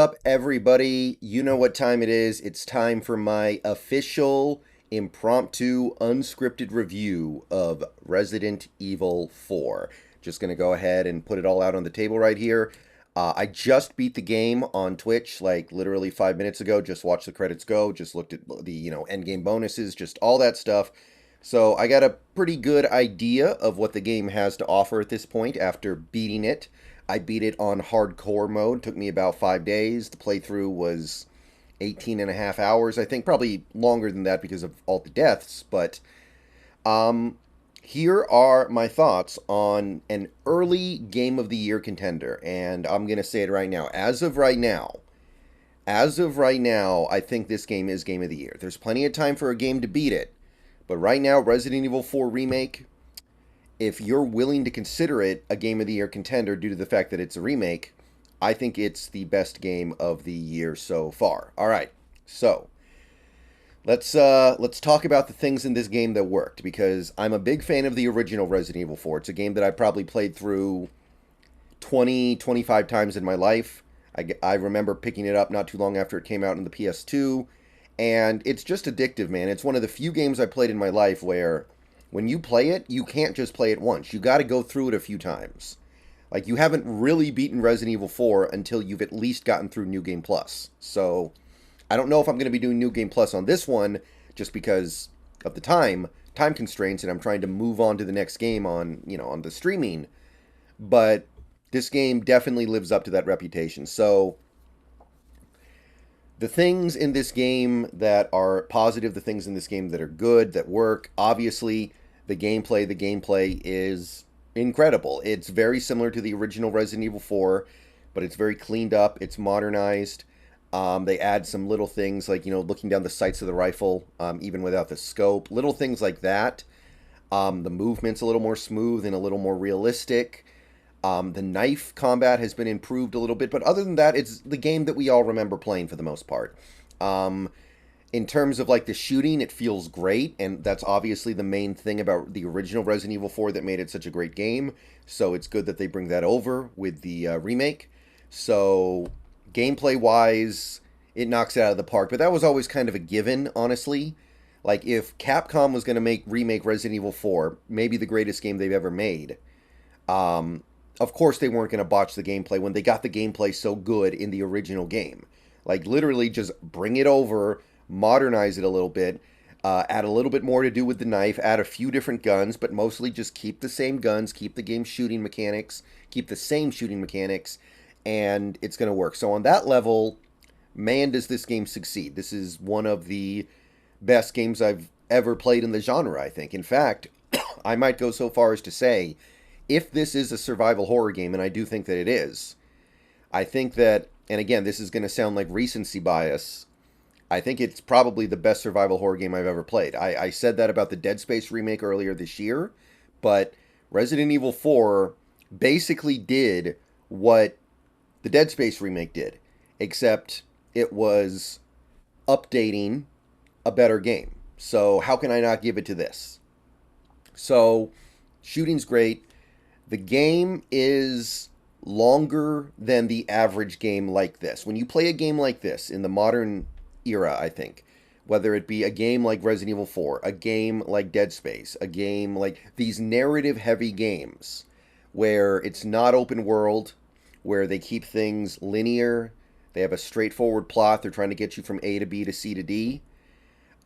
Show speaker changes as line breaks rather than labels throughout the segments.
Up, everybody? You know what time it is. It's time for my official, impromptu, unscripted review of Resident Evil 4. Just going to go ahead and put it all out on the table right here. I just beat the game on Twitch, like literally 5 minutes ago. Just watched the credits go. Just looked at the end game bonuses, just all that stuff. So I got a pretty good idea of what the game has to offer at this point after beating it. I beat it on hardcore mode. Took me about 5 days. The playthrough was 18 and a half hours. I think probably longer than that because of all the deaths. But um, here are my thoughts on an early Game of the Year contender. And I'm going to say it right now. As of right now, I think this game is Game of the Year. There's plenty of time for a game to beat it. But right now, Resident Evil 4 Remake, if you're willing to consider it a Game of the Year contender due to the fact that it's a remake, I think it's the best game of the year so far. All right, so let's talk about the things in this game that worked because I'm a big fan of the original Resident Evil 4. It's a game that I probably played through 25 times in my life. I remember picking it up not too long after it came out on the PS2, and it's just addictive, man. It's one of the few games I played in my life where when you play it, you can't just play it once. You got to go through it a few times. Like, you haven't really beaten Resident Evil 4 until you've at least gotten through New Game Plus. So, I don't know if I'm going to be doing New Game Plus on this one just because of the time constraints, and I'm trying to move on to the next game on the streaming. But this game definitely lives up to that reputation. So, the things in this game that are positive, the things in this game that are good, that work, obviously, the gameplay is incredible. It's very similar to the original Resident Evil 4, but it's very cleaned up, it's modernized. They add some little things like, looking down the sights of the rifle, even without the scope, little things like that. The movement's a little more smooth and a little more realistic. The knife combat has been improved a little bit, but other than that, it's the game that we all remember playing for the most part. In terms of like the shooting, it feels great, and that's obviously the main thing about the original Resident Evil 4 that made it such a great game. So it's good that they bring that over with the remake. So gameplay wise, it knocks it out of the park, but that was always kind of a given, honestly. Like if Capcom was going to remake Resident Evil 4, maybe the greatest game they've ever made. Um, of course, they weren't going to botch the gameplay when they got the gameplay so good in the original game. Like, literally, just bring it over, modernize it a little bit, add a little bit more to do with the knife, add a few different guns, but mostly just keep the same guns, keep the game shooting mechanics, keep the same shooting mechanics, and it's going to work. So, on that level, man, does this game succeed. This is one of the best games I've ever played in the genre, I think. In fact, I might go so far as to say, if this is a survival horror game, and I do think that it is, I think that, and again, this is going to sound like recency bias, I think it's probably the best survival horror game I've ever played. I said that about the Dead Space remake earlier this year, but Resident Evil 4 basically did what the Dead Space remake did, except it was updating a better game. So how can I not give it to this? So, shooting's great. The game is longer than the average game like this. When you play a game like this in the modern era, I think, whether it be a game like Resident Evil 4, a game like Dead Space, a game like these narrative heavy games where it's not open world, where they keep things linear, they have a straightforward plot, they're trying to get you from A to B to C to D.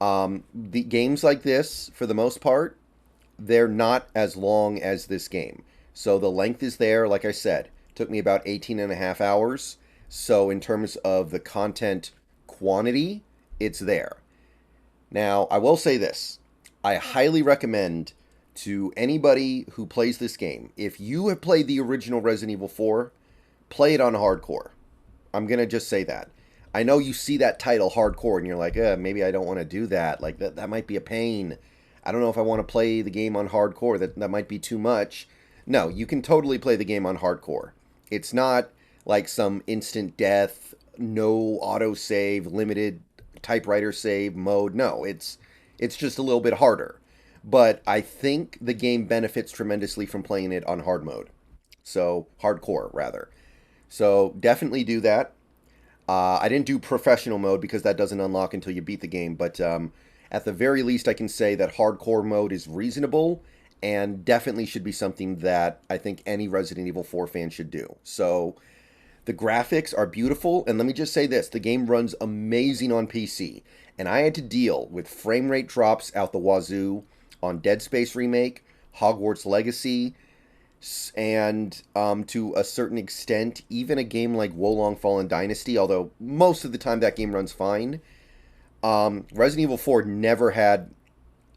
The games like this, for the most part, they're not as long as this game. So the length is there, like I said. Took me about 18 and a half hours. So in terms of the content quantity, it's there. Now, I will say this. I highly recommend to anybody who plays this game, if you have played the original Resident Evil 4, play it on hardcore. I'm going to just say that. I know you see that title, hardcore, and you're like, maybe I don't want to do that. Like, that might be a pain. I don't know if I want to play the game on hardcore. That might be too much. No, you can totally play the game on hardcore. It's not like some instant death, no autosave, limited typewriter save mode. No, it's just a little bit harder. But I think the game benefits tremendously from playing it on hard mode. So, hardcore, rather. So, definitely do that. I didn't do professional mode because that doesn't unlock until you beat the game, but at the very least, I can say that hardcore mode is reasonable and definitely should be something that I think any Resident Evil 4 fan should do. So the graphics are beautiful, and let me just say this, the game runs amazing on PC, and I had to deal with frame rate drops out the wazoo on Dead Space Remake, Hogwarts Legacy, and to a certain extent, even a game like Wolong Fallen Dynasty, although most of the time that game runs fine. Resident Evil 4 never had,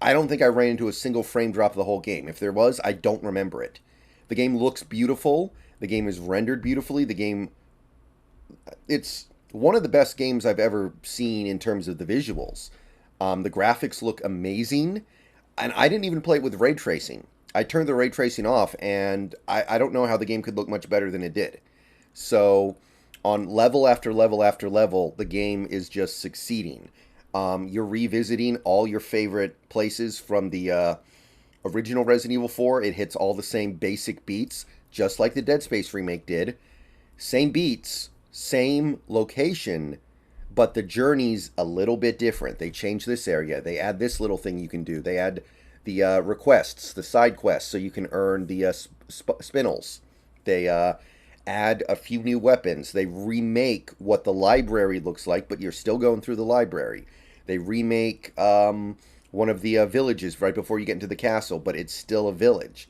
I don't think I ran into a single frame drop of the whole game. If there was, I don't remember it. The game looks beautiful. The game is rendered beautifully. The game, it's one of the best games I've ever seen in terms of the visuals. The graphics look amazing. And I didn't even play it with ray tracing. I turned the ray tracing off, and I don't know how the game could look much better than it did. So, on level after level after level, the game is just succeeding. You're revisiting all your favorite places from the original Resident Evil 4. It hits all the same basic beats, just like the Dead Space remake did. Same beats, same location, but the journey's a little bit different. They change this area. They add this little thing you can do. They add the requests, the side quests, so you can earn the spinels. They add a few new weapons. They remake what the library looks like, but you're still going through the library. They remake one of the villages right before you get into the castle, but it's still a village.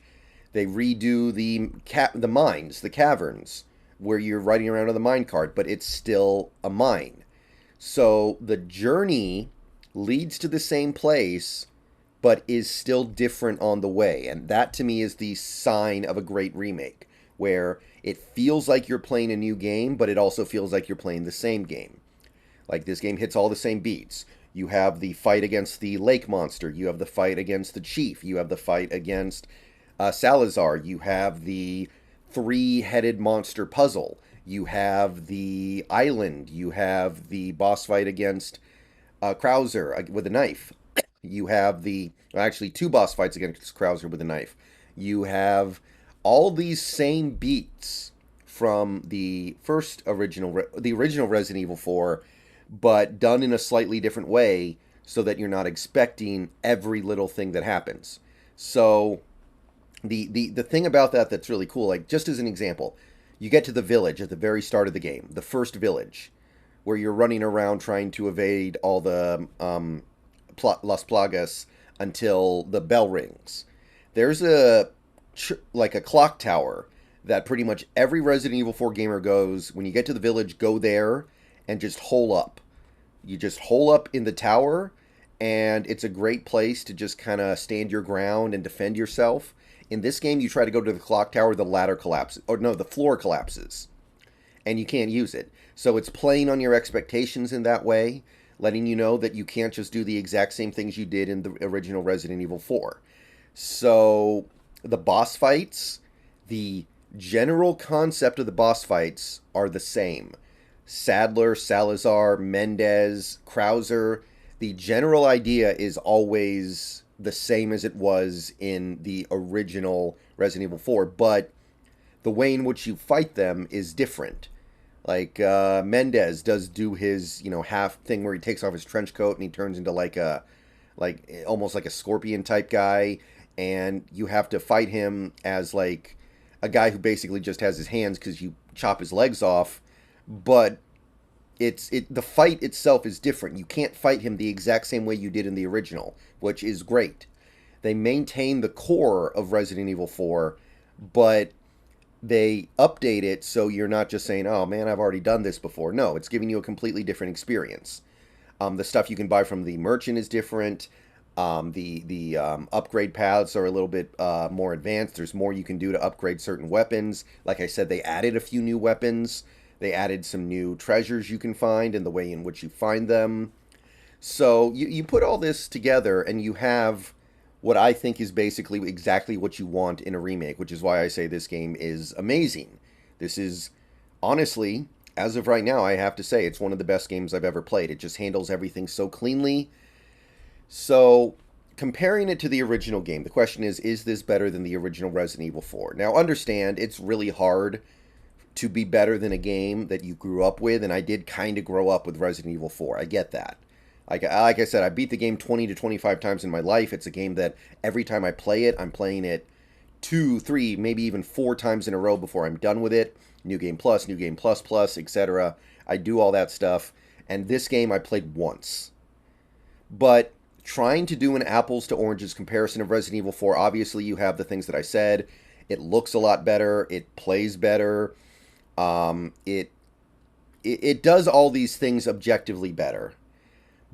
They redo the mines, the caverns, where you're riding around on the mine cart, but it's still a mine. So the journey leads to the same place, but is still different on the way. And that, to me, is the sign of a great remake, where it feels like you're playing a new game, but it also feels like you're playing the same game. Like, this game hits all the same beats. You have the fight against the lake monster. You have the fight against the chief. You have the fight against Salazar. You have the three-headed monster puzzle. You have the island. You have the boss fight against Krauser with a knife. You have actually two boss fights against Krauser with a knife. You have all these same beats from the original Resident Evil 4, but done in a slightly different way so that you're not expecting every little thing that happens. So the thing about that's really cool, like, just as an example, you get to the village at the very start of the game, the first village, where you're running around trying to evade all the Las Plagas until the bell rings. There's a clock tower that pretty much every Resident Evil 4 gamer goes, when you get to the village, go there and just hole up. You just hole up in the tower, and it's a great place to just kind of stand your ground and defend yourself. In this game, you try to go to the clock tower, the ladder collapses. Or no, the floor collapses, and you can't use it. So it's playing on your expectations in that way, letting you know that you can't just do the exact same things you did in the original Resident Evil 4. So the boss fights, the general concept of the boss fights are the same. Sadler, Salazar, Mendez, Krauser, the general idea is always the same as it was in the original Resident Evil 4, but the way in which you fight them is different. Like, Mendez does do his, half thing where he takes off his trench coat and he turns into almost like a scorpion type guy, and you have to fight him as like a guy who basically just has his hands because you chop his legs off, but the fight itself is different. You can't fight him the exact same way you did in the original, which is great. They maintain the core of Resident Evil 4, but they update it so you're not just saying, oh man, I've already done this before. No, it's giving you a completely different experience. The stuff you can buy from the merchant is different. The upgrade paths are a little bit more advanced. There's more you can do to upgrade certain weapons. Like I said, they added a few new weapons. They added some new treasures you can find and the way in which you find them. So you put all this together and you have what I think is basically exactly what you want in a remake, which is why I say this game is amazing. This is, honestly, as of right now, I have to say, it's one of the best games I've ever played. It just handles everything so cleanly. So, comparing it to the original game, the question is this better than the original Resident Evil 4? Now, understand, it's really hard to be better than a game that you grew up with, and I did kind of grow up with Resident Evil 4. I get that. Like I said, I beat the game 20 to 25 times in my life. It's a game that every time I play it, I'm playing it 2, 3, maybe even 4 times in a row before I'm done with it. New Game Plus, New Game Plus Plus, etc. I do all that stuff. And this game I played once. But trying to do an apples to oranges comparison of Resident Evil 4, obviously you have the things that I said. It looks a lot better. It plays better. It does all these things objectively better.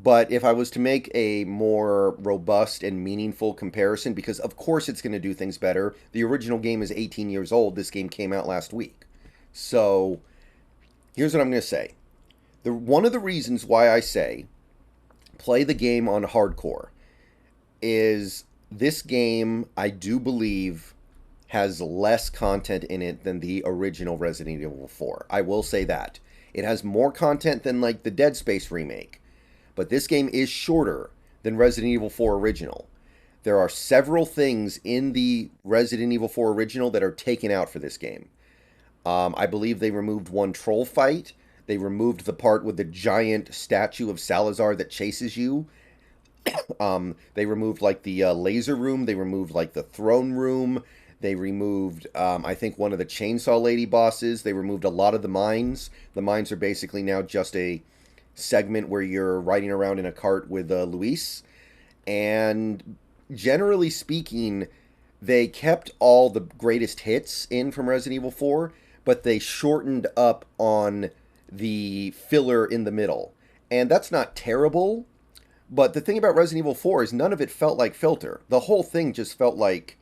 But if I was to make a more robust and meaningful comparison, because of course it's going to do things better. The original game is 18 years old. This game came out last week. So here's what I'm going to say. One of the reasons why I say play the game on hardcore is this game, I do believe, has less content in it than the original Resident Evil 4. I will say that. It has more content than like the Dead Space remake. But this game is shorter than Resident Evil 4 original. There are several things in the Resident Evil 4 original that are taken out for this game. I believe they removed one troll fight. They removed the part with the giant statue of Salazar that chases you. They removed like the laser room. They removed like the throne room. They removed, I think, one of the chainsaw lady bosses. They removed a lot of the mines. The mines are basically now just a segment where you're riding around in a cart with Luis. And generally speaking, they kept all the greatest hits in from Resident Evil 4, but they shortened up on the filler in the middle. And that's not terrible, but the thing about Resident Evil 4 is none of it felt like filter. The whole thing just felt like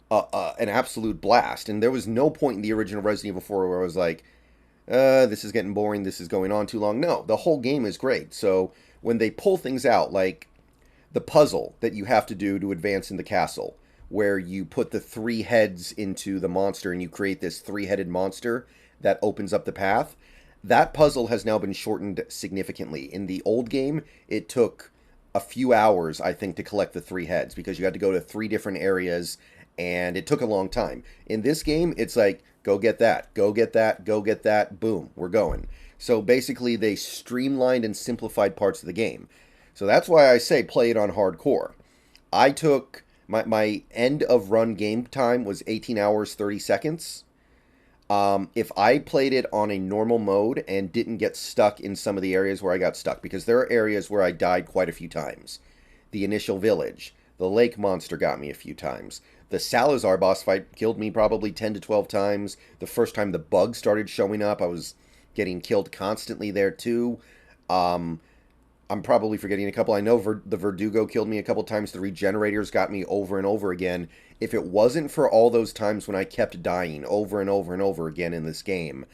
an absolute blast. And there was no point in the original Resident Evil 4 where I was like, this is getting boring, this is going on too long. No, the whole game is great. So when they pull things out, like the puzzle that you have to do to advance in the castle, where you put the 3 heads into the monster and you create this 3-headed monster that opens up the path, that puzzle has now been shortened significantly. In the old game, it took a few hours, I think, to collect the 3 heads, because you had to go to 3 different areas, and it took a long time. In this game, it's like, go get that, go get that, go get that, boom, we're going. So basically, they streamlined and simplified parts of the game. So that's why I say play it on hardcore. I took, my end of run game time was 18 hours, 30 seconds. If I played it on a normal mode and didn't get stuck in some of the areas where I got stuck, because there are areas where I died quite a few times. The initial village, the lake monster got me a few times. The Salazar boss fight killed me probably 10 to 12 times. The first time the bugs started showing up, I was getting killed constantly there too. I'm probably forgetting a couple. I know the Verdugo killed me a couple times. The Regenerators got me over and over again. If it wasn't for all those times when I kept dying over and over and over again in this game,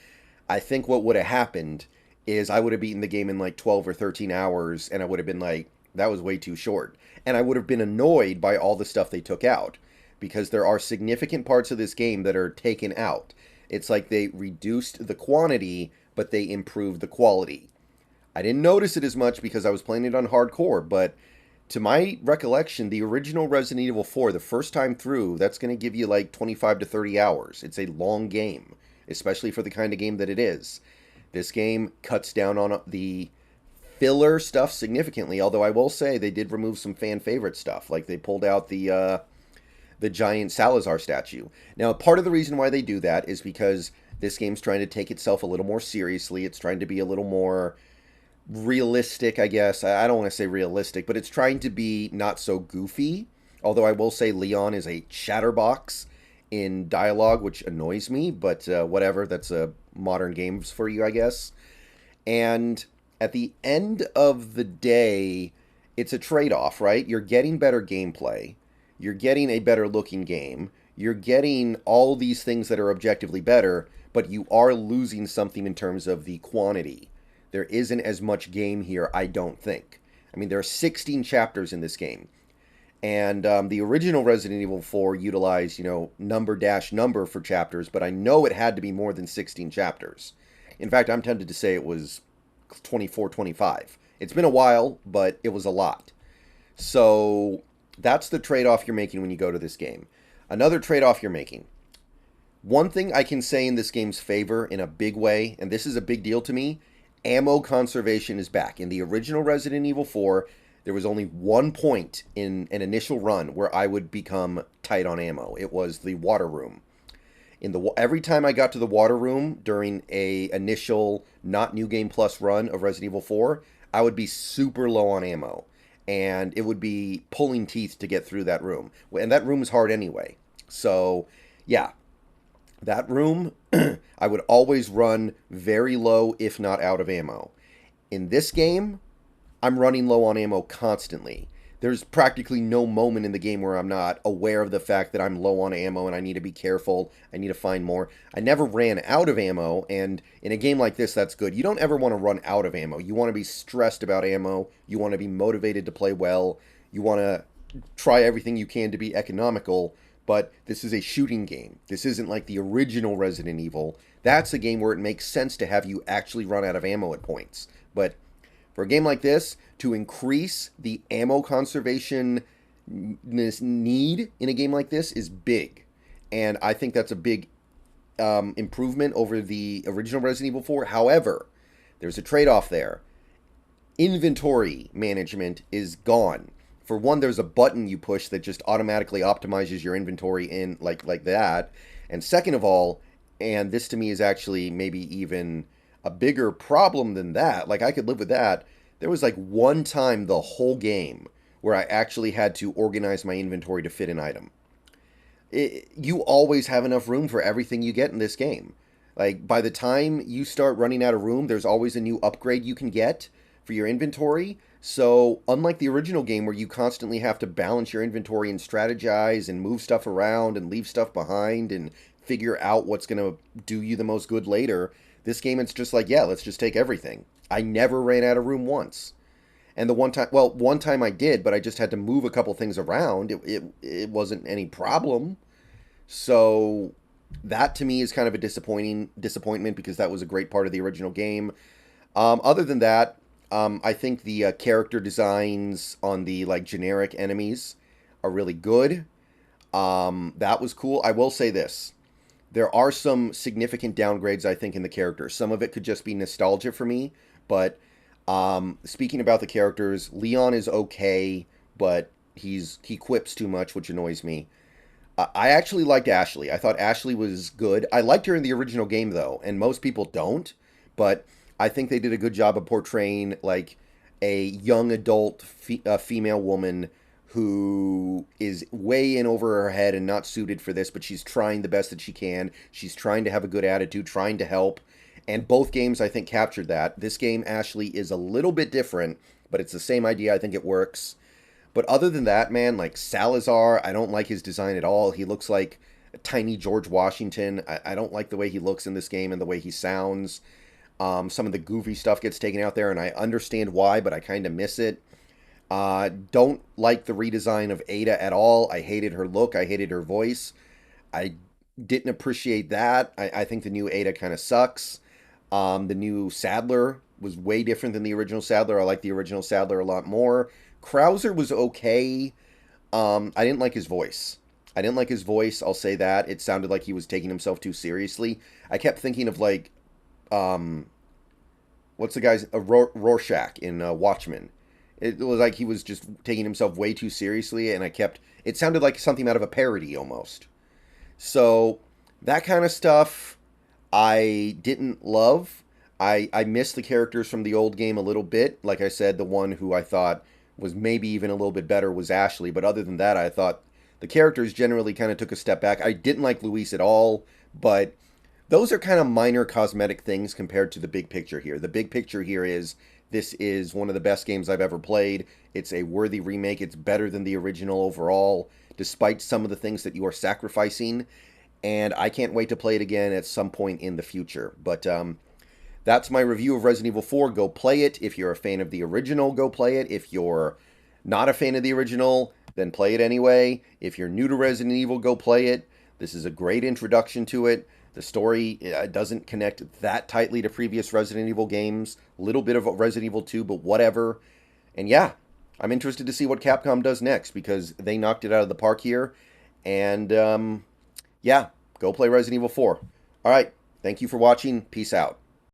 I think what would have happened is I would have beaten the game in like 12 or 13 hours, and I would have been like, that was way too short. And I would have been annoyed by all the stuff they took out, because there are significant parts of this game that are taken out. It's like they reduced the quantity, but they improved the quality. I didn't notice it as much because I was playing it on hardcore, but to my recollection, the original Resident Evil 4, the first time through, that's going to give you like 25 to 30 hours. It's a long game, especially for the kind of game that it is. This game cuts down on the filler stuff significantly, although I will say they did remove some fan favorite stuff, like they pulled out the giant Salazar statue. Now, part of the reason why they do that is because this game's trying to take itself a little more seriously. It's trying to be a little more realistic, I guess. I don't want to say realistic, but it's trying to be not so goofy. Although I will say Leon is a chatterbox in dialogue, which annoys me, but whatever. That's modern games for you, I guess. And at the end of the day, it's a trade-off, right? You're getting better gameplay. You're getting a better looking game. You're getting all these things that are objectively better, but you are losing something in terms of the quantity. There isn't as much game here, I don't think. I mean, there are 16 chapters in this game. And the original Resident Evil 4 utilized, number for chapters, but I know it had to be more than 16 chapters. In fact, I'm tempted to say it was 24, 25. It's been a while, but it was a lot. So that's the trade-off you're making when you go to this game. Another trade-off you're making. One thing I can say in this game's favor in a big way, and this is a big deal to me, ammo conservation is back. In the original Resident Evil 4, there was only one point in an initial run where I would become tight on ammo. It was the water room. Every time I got to the water room during a initial not new game plus run of Resident Evil 4, I would be super low on ammo, and it would be pulling teeth to get through that room. And that room is hard anyway. So, yeah, that room I would always run very low if not out of ammo. In this game, I'm running low on ammo constantly. There's practically no moment in the game where I'm not aware of the fact that I'm low on ammo and I need to be careful. I need to find more. I never ran out of ammo, and in a game like this, that's good. You don't ever want to run out of ammo. You want to be stressed about ammo. You want to be motivated to play well. You want to try everything you can to be economical, but this is a shooting game. This isn't like the original Resident Evil. That's a game where it makes sense to have you actually run out of ammo at points. But for a game like this, to increase the ammo conservation need in a game like this is big. And I think that's a big improvement over the original Resident Evil 4. However, there's a trade-off there. Inventory management is gone. For one, there's a button you push that just automatically optimizes your inventory in like that. And second of all, and this to me is actually maybe even a bigger problem than that. Like, I could live with that. There was like one time the whole game where I actually had to organize my inventory to fit an item. You always have enough room for everything you get in this game. Like, by the time you start running out of room, there's always a new upgrade you can get for your inventory. So, unlike the original game where you constantly have to balance your inventory and strategize and move stuff around and leave stuff behind and figure out what's going to do you the most good later, this game, it's just like, yeah, let's just take everything. I never ran out of room once. And the one time I did, but I just had to move a couple things around. It wasn't any problem. So that to me is kind of a disappointment because that was a great part of the original game. Other than that, I think the character designs on the like generic enemies are really good. That was cool. I will say this. There are some significant downgrades, I think, in the characters. Some of it could just be nostalgia for me, but speaking about the characters, Leon is okay, but he quips too much, which annoys me. I actually liked Ashley. I thought Ashley was good. I liked her in the original game, though, and most people don't, but I think they did a good job of portraying, like, a young adult female woman who is way in over her head and not suited for this, but she's trying the best that she can. She's trying to have a good attitude, trying to help. And both games, I think, captured that. This game, Ashley, is a little bit different, but it's the same idea. I think it works. But other than that, man, like Salazar, I don't like his design at all. He looks like a tiny George Washington. I don't like the way he looks in this game and the way he sounds. Some of the goofy stuff gets taken out there, and I understand why, but I kind of miss it. Don't like the redesign of Ada at all. I hated her look. I hated her voice. I didn't appreciate that. I think the new Ada kind of sucks. The new Sadler was way different than the original Sadler. I like the original Sadler a lot more. Krauser was okay. I didn't like his voice. I didn't like his voice, I'll say that. It sounded like he was taking himself too seriously. I kept thinking of, like, what's the guy's... Rorschach in Watchmen. It was like he was just taking himself way too seriously, and it sounded like something out of a parody, almost. So, that kind of stuff I didn't love. I missed the characters from the old game a little bit. Like I said, the one who I thought was maybe even a little bit better was Ashley, but other than that, I thought the characters generally kind of took a step back. I didn't like Luis at all, but those are kind of minor cosmetic things compared to the big picture here. The big picture here is this is one of the best games I've ever played. It's a worthy remake. It's better than the original overall, despite some of the things that you are sacrificing. And I can't wait to play it again at some point in the future. But that's my review of Resident Evil 4. Go play it. If you're a fan of the original, go play it. If you're not a fan of the original, then play it anyway. If you're new to Resident Evil, go play it. This is a great introduction to it. The story doesn't connect that tightly to previous Resident Evil games. A little bit of Resident Evil 2, but whatever. And yeah, I'm interested to see what Capcom does next because they knocked it out of the park here. And yeah, go play Resident Evil 4. All right. Thank you for watching. Peace out.